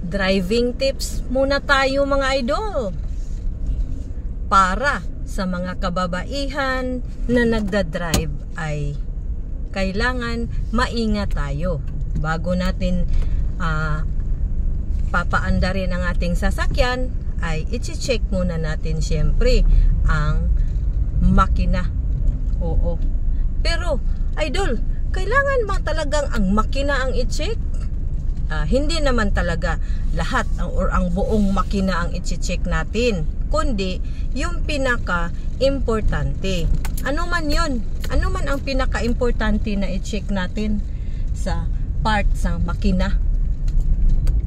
driving tips muna tayo mga idol. Para sa mga kababaihan na nagdadrive ay kailangan maingat tayo. Bago natin papaandarin ang ating sasakyan, ay i-check muna natin syempre ang makina. Oo. Pero, idol, kailangan ba talagang ang makina ang i-check? Hindi naman talaga lahat ang buong makina ang i-check natin, kundi yung pinaka-importante. Ano man yun? Ano man ang pinaka-importante na i-check natin sa part sa makina?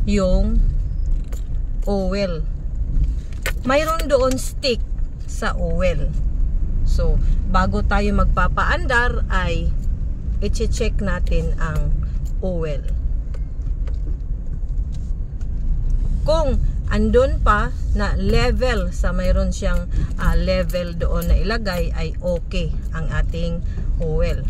Yung oil. Mayroon doon stick sa oil. So, bago tayo magpapaandar ay i-check natin ang oil. Kung andun pa na level sa mayroon siyang level doon na ilagay ay okay ang ating oil.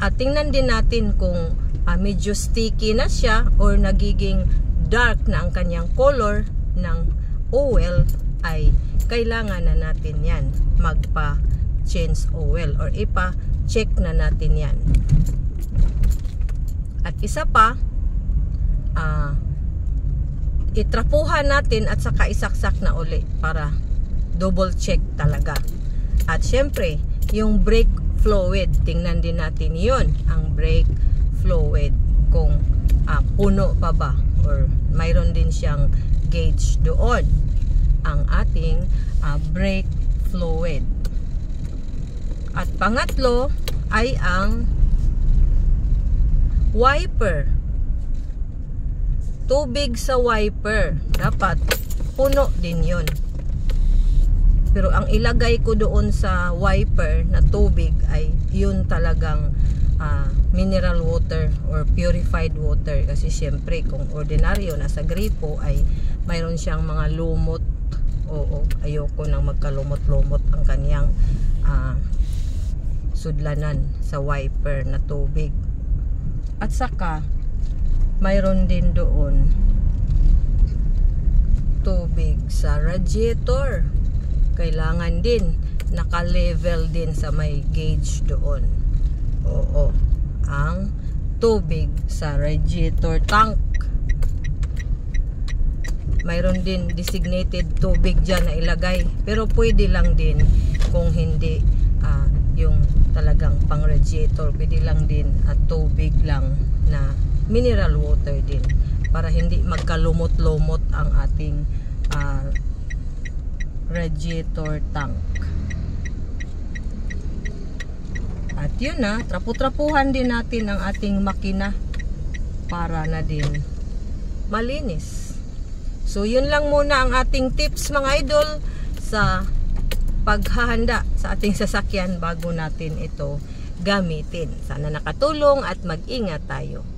At tingnan din natin kung medyo sticky na siya or nagiging dark na ang kanyang color ng oil, ay kailangan na natin yan magpa-change oil or ipa-check na natin yan. At isa pa, itrapuhan natin at saka isaksak na uli para double check talaga. At syempre, yung brake fluid, tingnan din natin yon, ang brake fluid, kung puno pa ba or mayroon din siyang gauge doon ang ating brake fluid. At pangatlo ay ang wiper. Tubig sa wiper, dapat puno din yun. Pero ang ilagay ko doon sa wiper na tubig ay yun talagang mineral water or purified water. Kasi syempre kung ordinaryo nasa gripo ay mayroon siyang mga lumot. Oo, ayoko nang magkalumot-lumot ang kanyang sudlanan sa wiper na tubig. At saka mayroon din doon tubig sa radiator. Kailangan din naka-level din sa may gauge doon. Oo, ang tubig sa radiator tank. Mayroon din designated tubig dyan na ilagay. Pero pwede lang din kung hindi yung talagang pang radiator. Pwede lang din at tubig lang na mineral water din para hindi magkalumot-lumot ang ating radiator tank. At yun na, trapu-trapuhan din natin ang ating makina para na din malinis. So yun lang muna ang ating tips mga idol sa paghahanda sa ating sasakyan bago natin ito gamitin. Sana nakatulong at mag-ingat tayo.